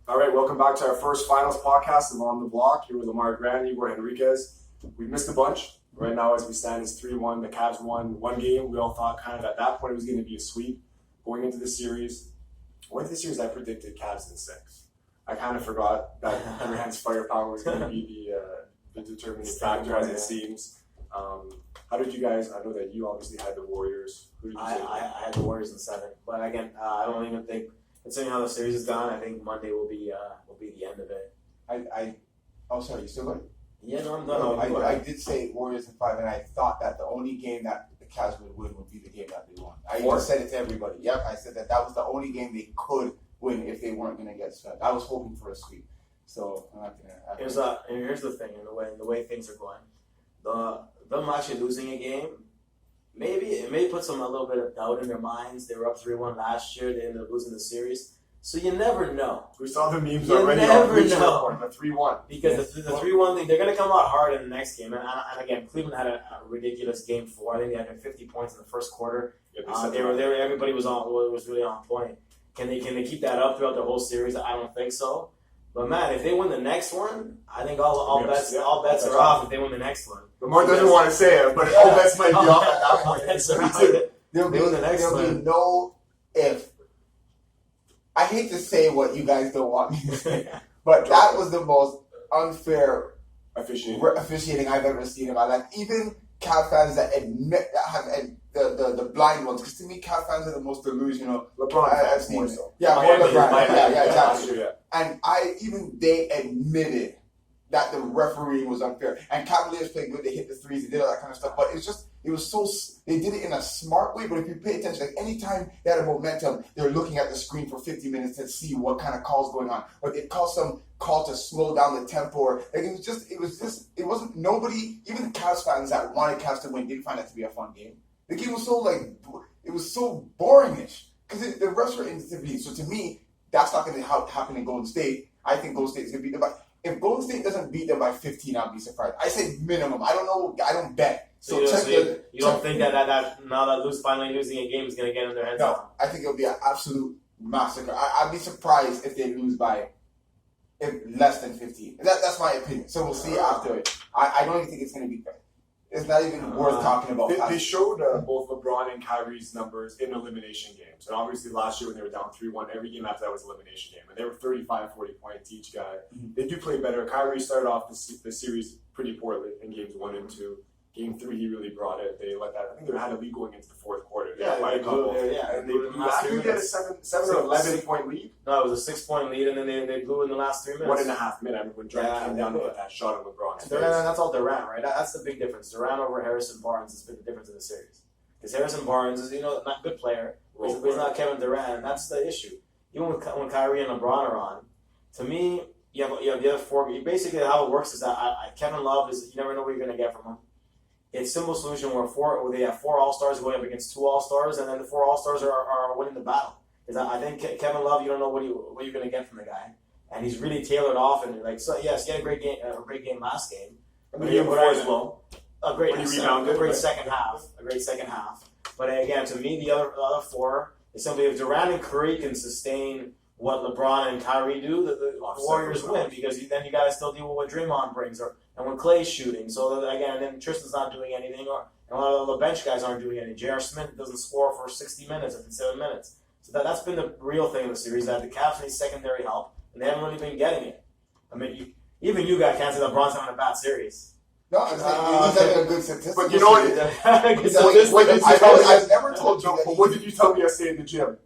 All right, welcome back to our first finals podcast of On the Block. Here with Lamar Grant, Igor Henriquez. We missed a bunch. Right now, as we stand, it's 3-1. The Cavs won one game. We all thought kind of at that point it was going to be a sweep going into the series. Going into the series, I predicted Cavs in 6. I kind of forgot that Durant's firepower was going to be the determining factor, as it seems. How did you guys? I know that you obviously had the Warriors. Who did you say? I had the Warriors in 7, but again, I don't even think. Considering how the series is gone, I think Monday will be the end of it. Oh, sorry, you still going? Yeah, no. I did say Warriors in 5, and I thought that the only game that the Cavs would win would be the game that they won. I even said it to everybody. Yep, I said that was the only game they could win if they weren't going to get swept. I was hoping for a sweep, so I'm not going to. Here's the thing, in the way things are going, them actually losing a game. Maybe it may put a little bit of doubt in their minds. They were up 3-1 last year. They ended up losing the series. So you never know. We saw the memes you already on Bleacher Report, the 3-1. Because the 3-1 thing, they're going to come out hard in the next game. And again, Cleveland had a ridiculous game 4. I think they had 50 points in the first quarter. Yeah, everybody was really on point. Can they keep that up throughout the whole series? I don't think so. But man, if they win the next one, I think all bets are off if they win the next one. Lamar doesn't want to say it, but all bets might be off at that point. There'll be no if. I hate to say what you guys don't want me to say, but that was the most unfair officiating I've ever seen in my life. Even Cavs fans that admit that have the blind ones, because to me, Cavs fans are the most delusional. LeBron I've seen. More so. Yeah, more LeBron. Yeah, exactly. Yeah. And they admitted that the refereeing was unfair. And Cavaliers played good. They hit the threes. They did all that kind of stuff. But they did it in a smart way. But if you pay attention, like anytime they had a momentum, they're looking at the screen for 50 minutes to see what kind of call's going on. Or they call some call to slow down the tempo. Or, like it wasn't nobody, even the Cavs fans that wanted Cavs to win didn't find that to be a fun game. The game was so boringish. Because the refs were insensitive. So to me, that's not going to happen in Golden State. I think Golden State is going to beat them by. If Golden State doesn't beat them by 15, I'll be surprised. I say minimum. I don't know. I don't bet. So you don't think that now that finally losing a game is going to get in their heads? No, I think it'll be an absolute massacre. I'd be surprised if they lose by less than 15. That's my opinion. So we'll see after it. I don't even think it's going to be fair. It's not even worth talking about. They showed both LeBron and Kyrie's numbers in elimination games. And obviously last year when they were down 3-1, every game after that was an elimination game. And they were 35, 40 points each guy. Mm-hmm. They do play better. Kyrie started off the series pretty poorly in games 1 and 2. Game 3, he really brought it. They let that. I think they had a lead going into the fourth quarter. They blew and they blew. I think they had a 7 or 11 point lead. No, it was a 6-point lead, and then they blew in the last 3 minutes. 1.5 minutes when Durant came down to get that shot of LeBron. That's all Durant, right? That's the big difference. Durant over Harrison Barnes has been the difference in the series. Because Harrison Barnes is, not a good player, but he's not Kevin Durant, and that's the issue. Even when Kyrie and LeBron are on, to me, you have the other 4. Basically, how it works is that Kevin Love is, you never know what you're going to get from him. It's a simple solution where they have 4 All-Stars going up against 2 All-Stars, and then the 4 All-Stars are winning the battle. Because I think Kevin Love, you don't know what you're going to get from the guy, and he's really tailored off. And yes, he had a great game last game, but he as well. A great second half. But again, to me, the other 4 is simply if Durant and Curry can sustain what LeBron and Kyrie do, the Warriors win, because then you got to still deal with what Draymond brings, and when Klay's shooting. So again, then Tristan's not doing anything, and a lot of the bench guys aren't doing anything. J.R. Smith doesn't score for 60 minutes or 7 minutes. So that's been the real thing in the series, that the Cavs need secondary help, and they haven't really been getting it. I mean, even you guys can't say that LeBron's having a bad series. No, I'm saying he's having a good statistic. But you know what? I've never told you. But what did you tell me yesterday in the gym?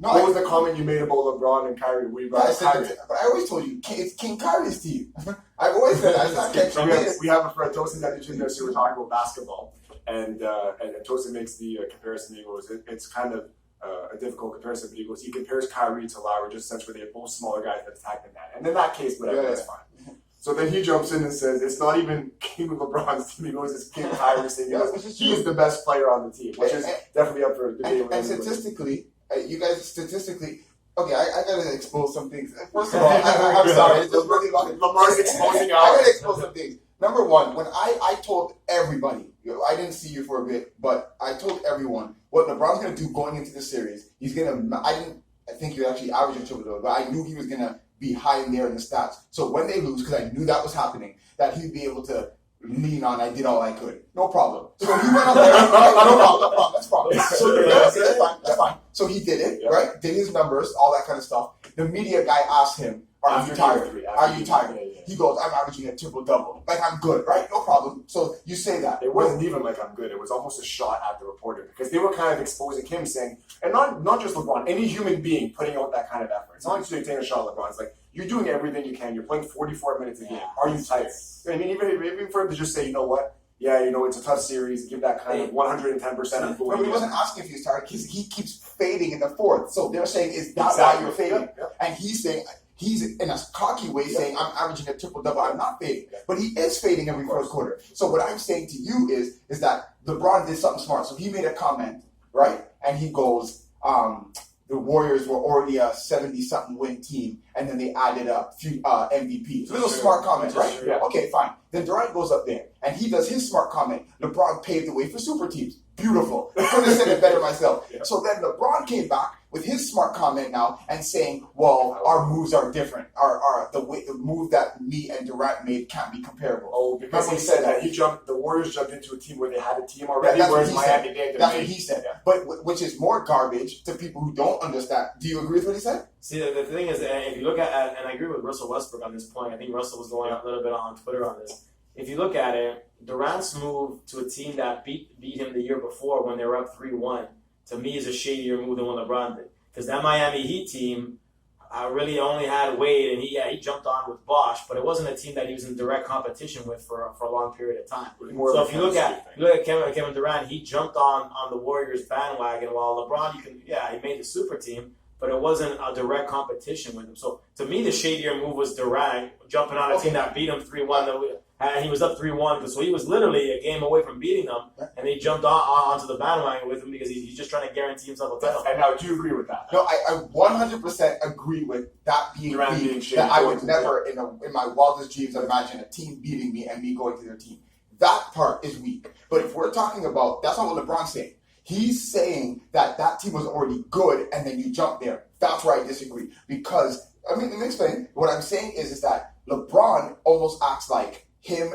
What was the comment you made about LeBron and Kyrie? But I always told you, it's King Kyrie's team. I've always said that. We have a friend, Tosin, at the gym there, so we're talking about basketball. And Tosin makes the comparison. He goes, it's kind of a difficult comparison, but he compares Kyrie to Lowry, just such where they're both smaller guys that attack the net. And in that case, whatever, that's fine. So then he jumps in and says, it's not even King LeBron's team. He goes, it's King Kyrie's team. He is the best player on the team, which is definitely up for debate. And statistically, you guys okay, I gotta expose some things. First of all, I'm sorry. It's just really long. Lamar's exposing I gotta expose some things. Number one, when I told everybody, I didn't see you for a bit, but I told everyone what LeBron's gonna do going into the series. He's gonna. I think he was actually averaging triple-double, but I knew he was going to be high in there in the stats. So when they lose, because I knew that was happening, that he'd be able to lean on, I did all I could. No problem. So he went out there, no problem, that's problem. So that's fine. So he did it, right? Did his numbers, all that kind of stuff. The media guy asked him, are you tired? Are you tired? He goes, I'm averaging a triple-double. Like, I'm good, right? No problem. So you say that. It wasn't even like I'm good. It was almost a shot at the reporter because they were kind of exposing him, saying, and not just LeBron, any human being putting out that kind of effort. It's not like you're taking a shot at LeBron. It's like, you're doing everything you can. You're playing 44 minutes a game. Are you tired? I mean, even for him to just say, you know what? Yeah, it's a tough series. Give that kind of 110% of But he wasn't asking if he's tired because he keeps fading in the fourth. So they're saying, is that why you're fading? Yep. And he's saying, he's in a cocky way saying, I'm averaging a triple-double. I'm not fading. But he is fading every fourth quarter. So what I'm saying to you is that LeBron did something smart. So he made a comment, right? And he goes, the Warriors were already a 70-something win team, and then they added a few MVPs. So it was a smart comment, right? Yeah. Okay, fine. Then Durant goes up there, and he does his smart comment. LeBron paved the way for super teams. Beautiful. I couldn't have said it better myself. Yeah. So then LeBron came back with his smart comment now and saying, well, our moves are different. The move that me and Durant made can't be comparable. Oh, because Remember he said that the Warriors jumped into a team where they had a team already, That's whereas what he Miami said. did. That's what he said. Yeah. But which is more garbage to people who don't understand. Do you agree with what he said? See, the thing is, if you look at, and I agree with Russell Westbrook on this point, I think Russell was going a little bit on Twitter on this. If you look at it, Durant's move to a team that beat him the year before when they were up 3-1, to me is a shadier move than what LeBron did. Because that Miami Heat team really only had Wade, and he jumped on with Bosh, but it wasn't a team that he was in direct competition with for a long period of time. So if you look at Kevin Durant, he jumped on the Warriors bandwagon, while LeBron, he made the super team, but it wasn't a direct competition with him. So to me, the shadier move was Durant jumping on a team that beat him 3-1. And he was up 3-1, so he was literally a game away from beating them, and he jumped onto the bandwagon with him because he's just trying to guarantee himself a title. And now, do you agree with that? No, I 100% agree with that being shady. that I would never, in my wildest dreams, imagine a team beating me and me going to their team. That part is weak. But if we're talking about, that's not what LeBron's saying. He's saying that team was already good, and then you jump there. That's where I disagree. Because, let me explain. What I'm saying is that LeBron almost acts like him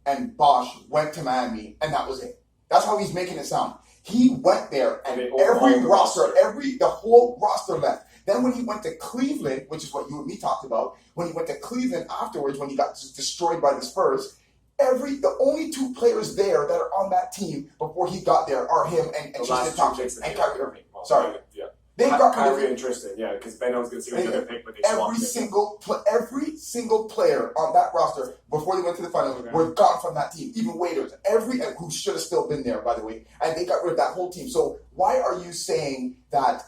and Bosh went to Miami, and that was it. That's how he's making it sound. He went there, and the whole roster left. Then when he went to Cleveland, which is what you and me talked about, when he went to Cleveland afterwards, when he got destroyed by the Spurs, the only two players there that are on that team before he got there are him and Steph Thompson and Kyrie Irving. Sorry. Yeah. They got Kyrie interested, because Ben was going to see who's going to pick, but they swapped every single player on that roster before they went to the finals were gone from that team. Even waiters, who should have still been there, by the way, and they got rid of that whole team. So why are you saying that?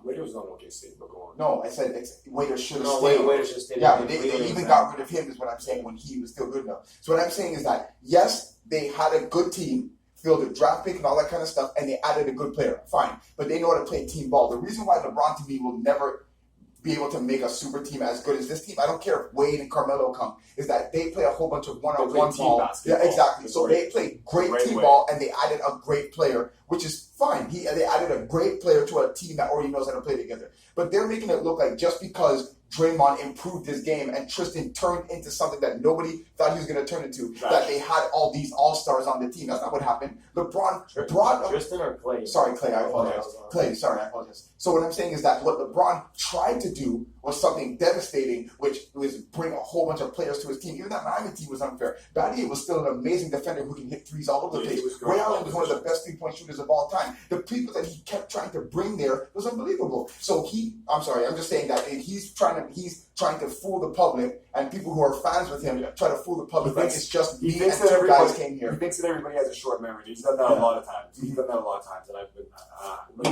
Waiters not OKC, but go on. No, I said waiters should have stayed. Waiters should have stayed. Yeah, they even got rid of him, is what I'm saying, when he was still good enough. So what I'm saying is that yes, they had a good team, filled a draft pick and all that kind of stuff, and they added a good player. Fine. But they know how to play team ball. The reason why LeBron, to me, will never be able to make a super team as good as this team, I don't care if Wade and Carmelo come, is that they play a whole bunch of one-on-one ball. Basketball. Yeah, exactly. So they play great team ball, and they added a great player, which is fine. They added a great player to a team that already knows how to play together. But they're making it look like just because Draymond improved his game and Tristan turned into something that nobody thought he was going to turn into, that they had all these all-stars on the team. That's not what happened. LeBron brought... Tristan or Klay? Sorry, Klay, I apologize. Klay, sorry, I apologize. So what I'm saying is that what LeBron tried to do was something devastating, which was bring a whole bunch of players to his team. Even that Miami team was unfair. Battier was still an amazing defender who can hit threes all over the place. Ray Allen was one of the best three-point shooters of all time. The people that he kept trying to bring there was unbelievable. So I'm just saying that he's trying to fool the public, and people who are fans with him try to fool the public. Like it's just me and two guys came here. He thinks that everybody has a short memory. He's done that a lot of times. And I've been,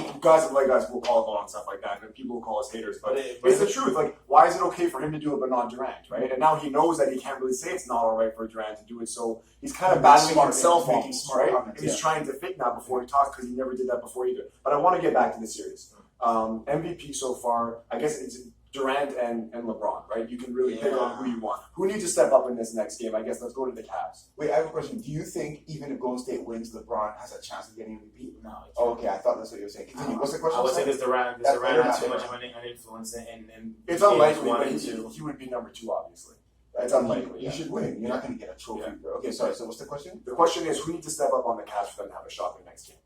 you guys will call him on stuff like that, and people will call us haters. But it's the truth. Like, why is it okay for him to do it but not Durant, right? And now he knows that he can't really say it's not all right for Durant to do it. So he's kind of battling himself almost, right? And he's trying to think now before he talks because he never did that before either. But I want to get back to the series. MVP so far, I guess it's Durant and LeBron, right? You can really pick on who you want. Who needs to step up in this next game? I guess let's go to the Cavs. Wait, I have a question. Do you think even if Golden State wins, LeBron has a chance of getting MVP? No. Oh, okay, I thought that's what you were saying. Continue. What's the question? I would say this Durant has too much of an influence in it's unlikely, one but and two. he would be number 2, obviously. It's unlikely. You should win. You're not going to get a trophy. Yeah. Okay, sorry. So what's the question? The question is, who needs to step up on the Cavs for them to have a shot in the next game?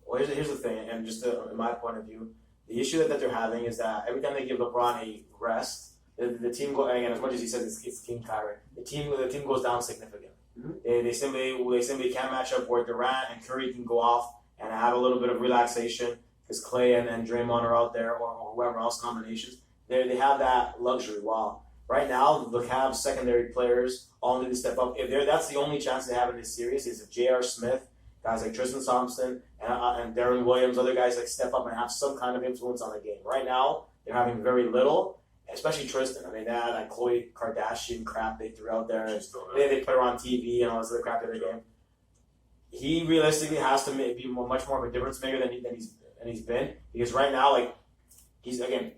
Well, here's the thing, and just in my point of view, the issue that they're having is that every time they give LeBron a rest, the team go again. As much as he says it's King Kyrie, the team goes down significantly. Mm-hmm. They simply can't match up where Durant and Curry can go off and have a little bit of relaxation because Klay and Draymond are out there or whoever else combinations. They have that luxury. While right now the Cavs secondary players all need to step up. That's the only chance they have in this series is if J.R. Smith, guys like Tristan Thompson and Darren Williams, other guys like step up and have some kind of influence on the game. Right now, they're having very little, especially Tristan. I mean, they had that Khloe Kardashian crap they threw out there. They put her on TV and all this other crap every game. He realistically has to be much more of a difference maker than he's been because right now, like he's again,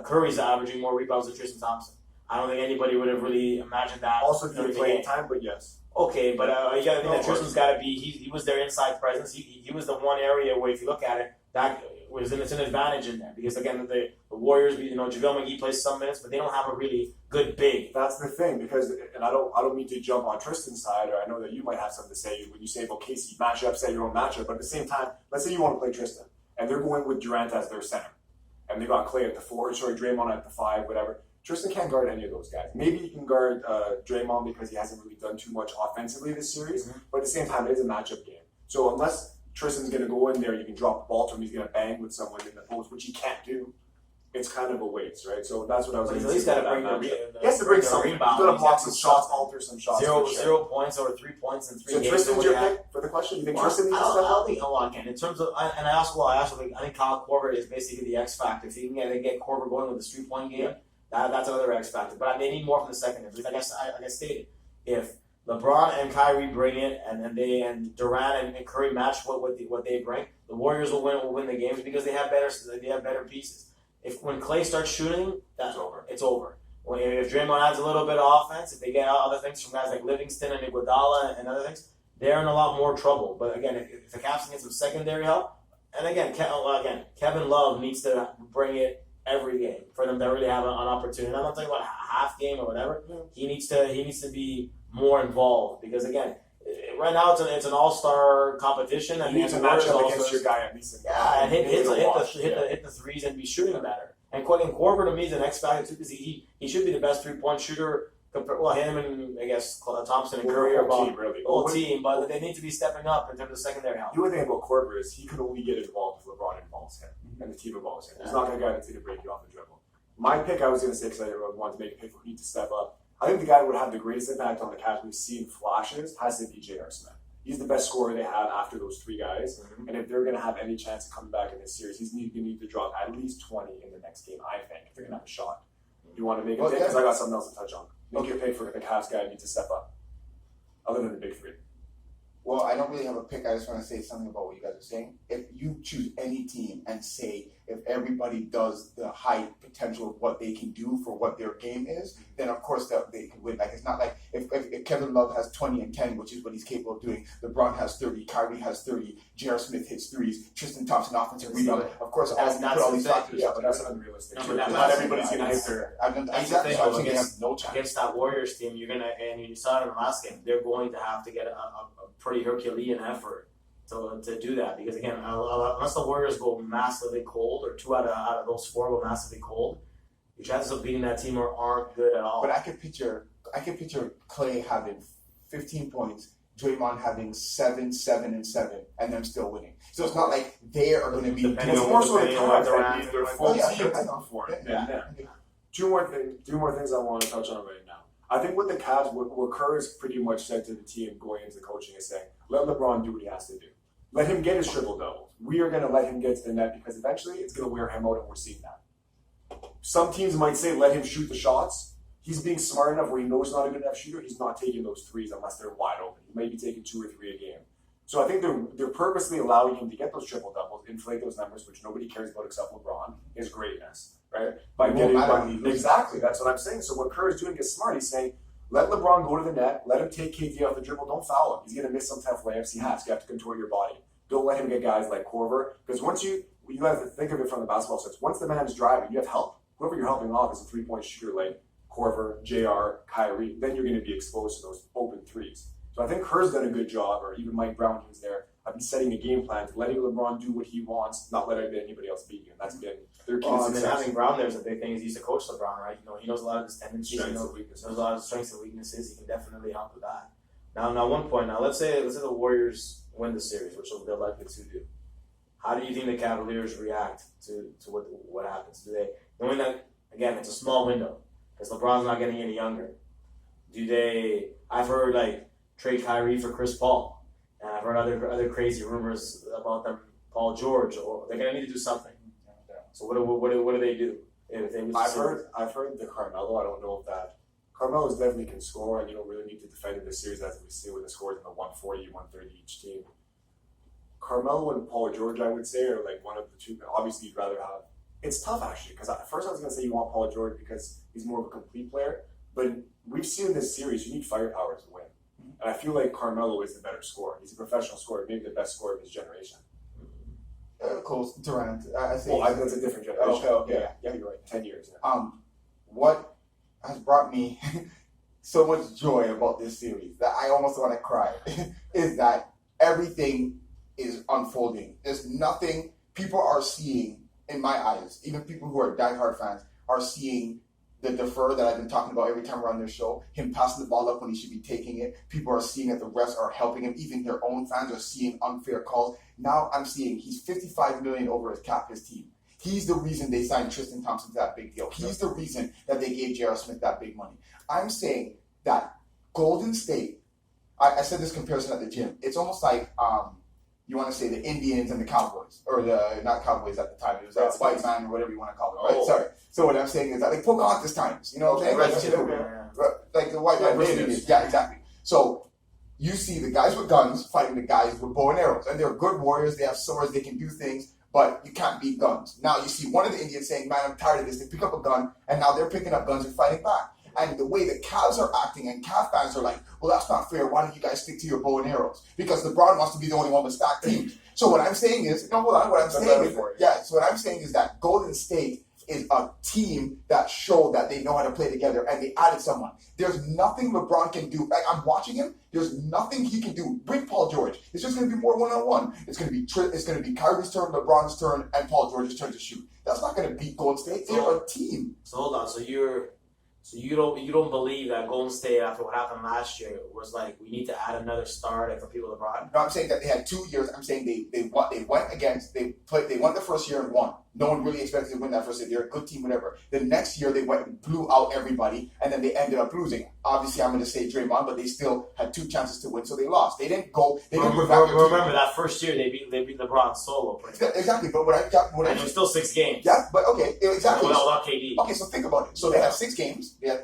Curry's averaging more rebounds than Tristan Thompson. I don't think anybody would have really imagined that. Also, due to playing time, but yes. Okay, but you got to think that Tristan's got to be. He was their inside presence. He was the one area where, if you look at it, that was it's an advantage in there because again the Warriors, JaVale McGee plays some minutes, but they don't have a really good big. That's the thing because, and I don't mean to jump on Tristan's side, or I know that you might have something to say when you say about Casey matchup, say your own matchup, but at the same time, let's say you want to play Tristan and they're going with Durant as their center, and they got Klay at the 4, Draymond at the 5, whatever. Tristan can't guard any of those guys. Maybe he can guard Draymond because he hasn't really done too much offensively this series, but at the same time, it is a matchup game. So unless Tristan's going to go in there, you can drop the ball to him, he's going to bang with someone in the post, which he can't do. It's kind of a waste, right? So that's what I was going to say. At least got to bring he has to bring something. He's got to block some shots, alter some shots. 0 points or 3 points in 3 games. So Tristan's your pick for the question? You think Tristan needs to step up? I think again in terms of, I think Kyle Korver is basically the X factor. If he can get Korver going with the 3-point game, that's another X factor. But they need more from the secondary. Like I stated, if LeBron and Kyrie bring it, and Durant and Curry match what they bring, the Warriors will win the games because they have better pieces. When Klay starts shooting, it's over. If Draymond adds a little bit of offense, if they get other things from guys like Livingston and Iguodala and other things, they're in a lot more trouble. But again, if the Cavs can get some secondary help, and again, Kevin Love needs to bring it every game for them to really have an opportunity. I'm not talking about a half game or whatever. He needs to be more involved because again, right now it's an all-star competition. You need to match up against your guy at least. And hit the threes and be shooting better. And Korver to me is an X factor too because he should be the best 3-point shooter. Him and I guess Thompson and Curry are about whole team, but they need to be stepping up in terms of secondary help. The only thing about Korver is he could only get involved if LeBron involves him and the team involves him. He's not going to guy that's going to break you off the dribble. My pick, I was going to say, because I wanted to make a pick for Heat to step up. I think the guy that would have the greatest impact on the Cavs we've seen flashes has to be J.R. Smith. He's the best scorer they have after those 3 guys. And if they're going to have any chance of coming back in this series, he's going to need to drop at least 20 in the next game, I think, if they're going to have a shot. You want to make a pick? Because I got something else to touch on. Make your pick for the Cavs guy needs to step up, other than the big 3. Well, I don't really have a pick. I just want to say something about what you guys are saying. If you choose any team and say if everybody does the high potential of what they can do for what their game is, then of course they can win. Like it's not like if Kevin Love has 20 and 10, which is what he's capable of doing. LeBron has 30, Kyrie has 30, J.R. Smith hits threes, Tristan Thompson offensive rebound. Of course, that's all these factors. Yeah, but that's unrealistic. No, not everybody's going to hit their. Against that Warriors team, and you saw it in the last game, they're going to have to get a pretty Herculean effort to do that because again, unless the Warriors go massively cold or 2 out of those 4 go massively cold, your chances of beating that team aren't good at all. But I could picture Klay having 15 points, Draymond having 7, 7, and 7, and them still winning. So it's not like they are going to be. It's more so the Cavs. They're full team. Two more things I want to touch on right now. I think with the Cavs, what Kerr has pretty much said to the team going into coaching is saying, let LeBron do what he has to do. Let him get his triple doubles. We are going to let him get to the net because eventually it's going to wear him out, and we're seeing that. Some teams might say let him shoot the shots. He's being smart enough where he knows he's not a good enough shooter. He's not taking those threes unless they're wide open. He may be taking 2 or 3 a game. So I think they're purposely allowing him to get those triple doubles inflate those numbers, which nobody cares about except LeBron, is greatness, right? Exactly, that's what I'm saying. So what Kerr is doing is smart. He's saying, let LeBron go to the net, let him take KD off the dribble, don't foul him. He's going to miss some tough layups. He has. You have to contort your body. Don't let him get guys like Korver, because once you have to think of it from the basketball sense. Once the man is driving, you have help. Whoever you're helping off is a three-point shooter like Korver, JR, Kyrie. Then you're going to be exposed to those open threes. So I think Kerr's done a good job, or even Mike Brown, who's there. I've been setting a game plan to letting LeBron do what he wants, not letting anybody else beat you. And that's been their key to success. And having Brown there is a big thing. He's used to coach LeBron, right? He knows a lot of his tendencies. He knows a lot of strengths and weaknesses. He can definitely help with that. Now, one point. Now, let's say the Warriors win the series, which they're likely to do. How do you think the Cavaliers react to what happens? Do they, knowing that, again, it's a small window because LeBron's not getting any younger? I've heard trade Kyrie for Chris Paul. And I've heard other crazy rumors about them, Paul George, or they're gonna need to do something. So what do they do? If they I've heard the Carmelo. I don't know if that Carmelo definitely can score, and you don't really need to defend in this series as we see with the scores in the 140, 130 each team. Carmelo and Paul George, I would say, are like one of the two. Obviously, you'd rather have. It's tough actually, because at first I was gonna say you want Paul George because he's more of a complete player, but we've seen in this series you need firepower to win. And I feel like Carmelo is the better scorer. He's a professional scorer, maybe the best scorer of his generation. Close, Durant. I think. Well, that's a different generation. Okay. Yeah, you're right. 10 years. Yeah. What has brought me so much joy about this series that I almost want to cry is that everything is unfolding. There's nothing people are seeing in my eyes. Even people who are diehard fans are seeing the defer that I've been talking about every time we're on their show, him passing the ball up when he should be taking it. People are seeing that the refs are helping him. Even their own fans are seeing unfair calls. Now I'm seeing he's $55 million over his cap, his team. He's the reason they signed Tristan Thompson to that big deal. He's the reason that they gave J.R. Smith that big money. I'm saying that Golden State, I said this comparison at the gym. It's almost like you want to say the Indians and the Cowboys, or not Cowboys at the time. It was that white man or whatever you want to call it. Right? Sorry. So what I'm saying is that like Pocahontas times, you know what I'm saying? Like the white man. Yeah, exactly. So you see the guys with guns fighting the guys with bow and arrows, and they're good warriors. They have swords. They can do things, but you can't beat guns. Now you see one of the Indians saying, "Man, I'm tired of this." They pick up a gun, and now they're picking up guns and fighting back. And the way the Cavs are acting, and Cav fans are like, well, that's not fair. Why don't you guys stick to your bow and arrows? Because LeBron wants to be the only one with stacked teams. So what I'm saying is, no, hold on. What I'm saying is that Golden State is a team that showed that they know how to play together, and they added someone. There's nothing LeBron can do. Like, I'm watching him. There's nothing he can do. Bring Paul George. It's just going to be more one-on-one. It's going to be Kyrie's turn, LeBron's turn, and Paul George's turn to shoot. That's not going to beat Golden State. They're a team. So hold on. So you don't believe that Golden State, after what happened last year, was like, we need to add another star for people to brought? No, I'm saying that they had 2 years. I'm saying they went the first year and won. No one really expected to win that first year. They're a good team, whatever. The next year they went and blew out everybody, and then they ended up losing. Obviously, I'm going to say Draymond, but they still had 2 chances to win, so they lost. They didn't go. They didn't remember that first year they beat LeBron solo. Exactly, but it was still 6 games. Yeah, but okay, exactly. Without KD. Okay, so think about it. So they had 6 games. I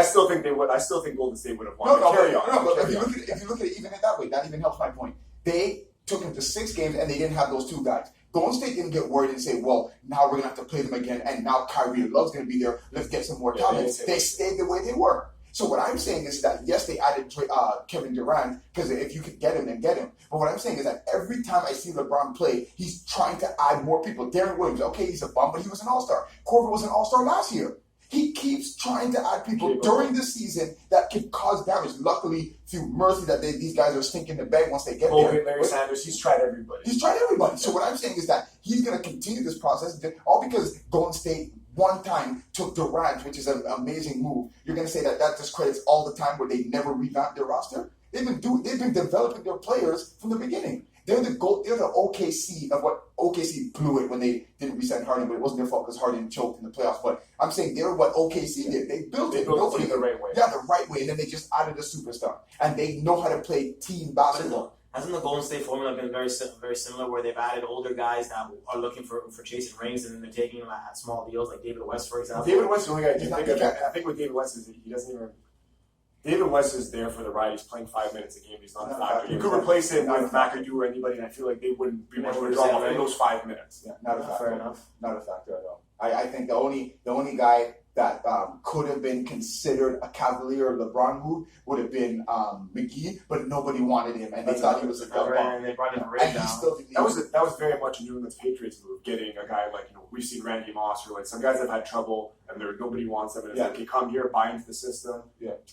still think Golden State would have won. But if you look at it even in that way, that even helps my point. They took them to 6 games, and they didn't have those 2 guys. Golden State didn't get worried and say, well, now we're going to have to play them again, and now Kyrie Love's going to be there. Let's get some more talent. They stayed the way they were. So what I'm saying is that, yes, they added Kevin Durant, because if you could get him, then get him. But what I'm saying is that every time I see LeBron play, he's trying to add more people. Darren Williams, okay, he's a bum, but he was an all-star. Korver was an all-star last year. He keeps trying to add people during the season that could cause damage. Luckily, through mercy, that these guys are stinking the bag once they get there. Larry Sanders, he's tried everybody. So what I'm saying is that he's going to continue this process, all because Golden State one time took Durant, which is an amazing move. You're going to say that discredits all the time where they never revamped their roster? They've been developing their players from the beginning. They're the OKC of what OKC blew it when they didn't resign Harden, but it wasn't their fault because Harden choked in the playoffs. But I'm saying they're what OKC did. They built it the right way. Yeah, the right way, and then they just added a superstar. And they know how to play team basketball. Hasn't the Golden State formula been very similar, where they've added older guys that are looking for chasing rings, and then they're taking them at small deals, like David West, for example? David West, the only guy I think with David West is he doesn't even. David West is there for the ride. He's playing 5 minutes a game. He's not a Not a factor. factor. You could replace him with McAdoo or anybody, and I feel like they wouldn't be much of a drop off in those 5 minutes. Yeah, not a factor. Fair enough. Not a factor at all. I think the only guy that could have been considered a Cavalier or LeBron move would have been McGee, but nobody wanted him, and they thought he was a dumb bomb. And they brought his And rate he down. still That was very much a New England's Patriots move, getting a guy like, we've seen Randy Moss or like some guys that have had trouble and nobody wants them, and it's like, okay, come here, buy into the system,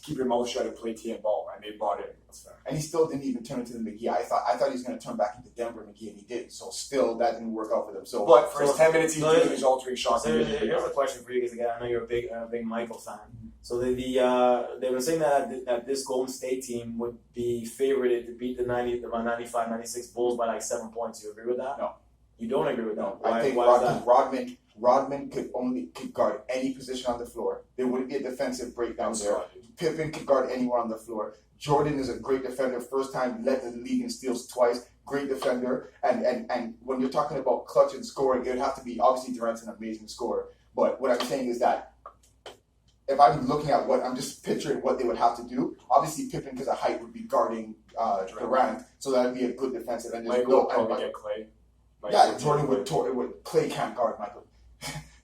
keep your mouth shut and play TN ball, and they bought it. That's fair. And he still didn't even turn into the McGee. I thought he was going to turn back into Denver McGee, and he didn't. So still, that didn't work out for them. So, but for his 10 minutes, he's altering shots. So here's a question for you, because again, I know you're a big Michael fan. So they've been saying that this Golden State team would be favored to beat the 95-96 Bulls by like 7 points. You agree with that? No. You don't agree with that? No, Why, I think why is that? Rodman could guard any position on the floor. There wouldn't be a defensive breakdown there. Pippen could guard anywhere on the floor. Jordan is a great defender. First time led the league in steals twice. Great defender. And when you're talking about clutch and scoring, it would have to be, obviously Durant's an amazing scorer. But what I'm saying is that if I'm looking at I'm just picturing what they would have to do. Obviously Pippen, because of height, would be guarding Durant. So that would be a good defensive end. Michael would probably get Klay. Yeah, Jordan would Klay can't guard Michael.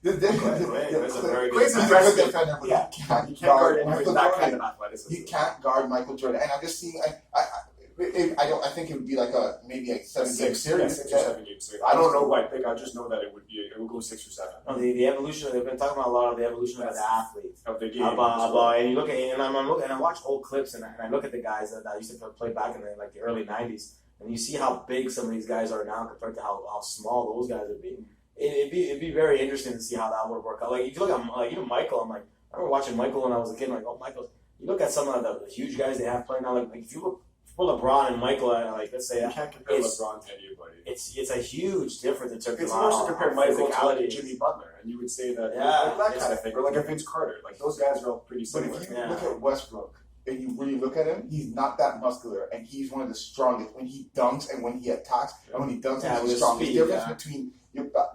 Clay's a very Clay's good a good defender. defender, but Yeah. he can't He can't guard guard Michael that Jordan. kind of athleticism. He can't guard Michael Jordan, and I'm just seeing. I think it would be like maybe a 7-game series. 6 or 7 game series. I don't know what I think. I just know that it would go 6 or 7. No, the evolution. They've been talking about a lot of the evolution of the athlete. Of the game. And you look at, and I'm looking, and I watch old clips, and I look at the guys that used to play back in the early '90s, and you see how big some of these guys are now compared to how small those guys would be. It'd be very interesting to see how that would work out. Like if you look at even Michael, I remember watching Michael when I was a kid. I'm like, oh, Michael. You look at some of the huge guys they have playing now. Like if you look for LeBron and Michael, let's say you can't compare LeBron to anybody. It's a huge difference in terms of it's worse to compare Michael to like physicality. Jimmy Butler, and you would say that Yeah, kind of thing, or like a Vince Carter. Like those guys are all pretty But similar. if you look at Westbrook and you really look at him, he's not that muscular, and he's one of the strongest when he dunks and when he attacks, and when he dunks, he's the strongest. Difference between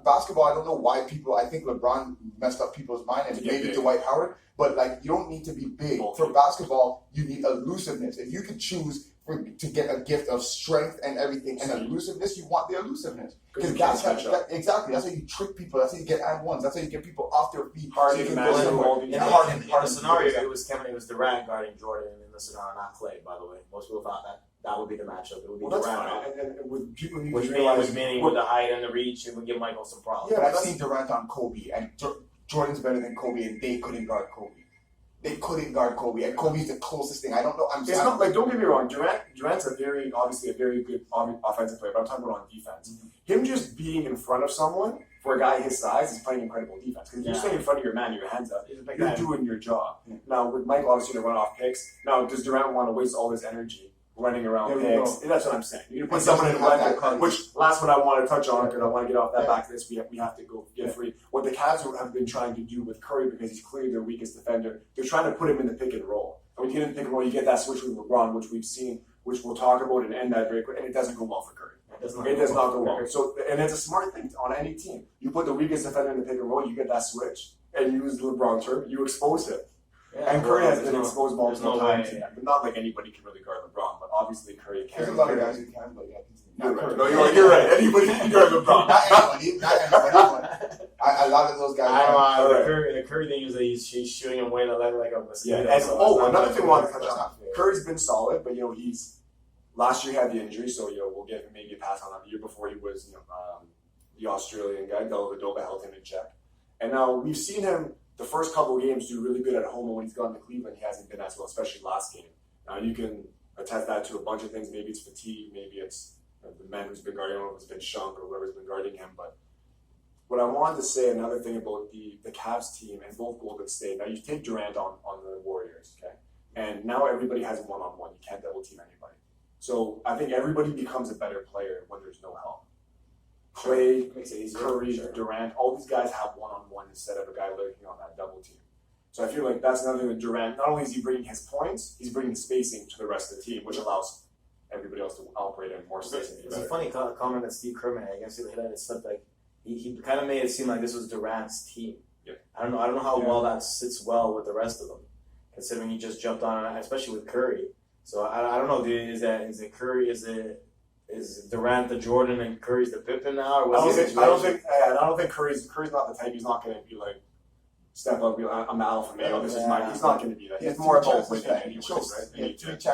basketball, I don't know why people. I think LeBron messed up people's mind, and maybe Dwight Howard. But like, you don't need to be big for basketball. You need elusiveness. If you could choose to get a gift of strength and everything and elusiveness, you want the elusiveness because exactly. That's how you trick people. That's how you get and ones. That's how you get people off their feet. Harden, In the scenario, it was Durant guarding Jordan in the scenario, not Klay. By the way, most people thought that would be the matchup. It would be Durant, which meaning with the height and the reach, it would give Michael some problems. Yeah, but I've seen Durant on Kobe, and Jordan's better than Kobe, and they couldn't guard Kobe. They couldn't guard Kobe, and Kobe's the closest thing. I don't know. It's not like, don't get me wrong. Durant's obviously a very good offensive player, but I'm talking about on defense. Mm-hmm. Him just being in front of someone for a guy his size is playing incredible defense. Because if you're staying in front of your man, your hands up, you're doing your job. Yeah. Now with Michael, obviously, to run off picks. Now, does Durant want to waste all his energy running around picks? That's what I'm saying. You put someone in one, which last one I want to touch on, because I want to get off that back to this. We have to go get free. What the Cavs have been trying to do with Curry, because he's clearly their weakest defender, they're trying to put him in the pick and roll. And when you get in the pick and roll, you get that switch with LeBron, which we've seen, which we'll talk about and end that very quick, and it doesn't go well for Curry. It does not go well. So, and it's a smart thing on any team. You put the weakest defender in the pick and roll, you get that switch, and you use the LeBron term, you expose him. Yeah, and Curry has been exposed multiple times. But not like anybody can really guard LeBron, but obviously Curry can. There's a lot of guys who can, but you're right. Anybody can guard LeBron. Not anybody. A lot of those guys. The Curry thing is that he's shooting him way to left like a mosquito. Yeah. And another thing I want to touch on. Curry's been solid, but he's last year he had the injury, so we'll give him maybe a pass on that. The year before he was the Australian guy, Dellavedova held him in check, and now we've seen him. The first couple of games do really good at home, and when he's gone to Cleveland, he hasn't been as well, especially last game. Now you can attest that to a bunch of things. Maybe it's fatigue, maybe it's the man who's been guarding him, who's been Shunk or whoever's been guarding him. But what I wanted to say, another thing about the Cavs team and both Golden State. Now you take Durant on the Warriors, okay, and now everybody has a one-on-one. You can't double team anybody. So I think everybody becomes a better player when there's no help. Klay, Curry, Durant, all these guys have one-on-one instead of a guy lurking on that double team. So I feel like that's another thing with Durant. Not only is he bringing his points, he's bringing spacing to the rest of the team, which allows everybody else to operate in more spacing. It's a funny comment that Steve Kerr made. I guess it's stuff like he kind of made it seem like this was Durant's team. Yeah. I don't know how well that sits well with the rest of them. considering he just jumped on, especially with Curry. So I don't know. Is it Curry? Is Durant the Jordan and Curry's the Pippen now? Or I don't think Curry's not the type. He's not going to be like step up. I'm the alpha male. He's not going to be that. He's more about winning anyways, right? He had 3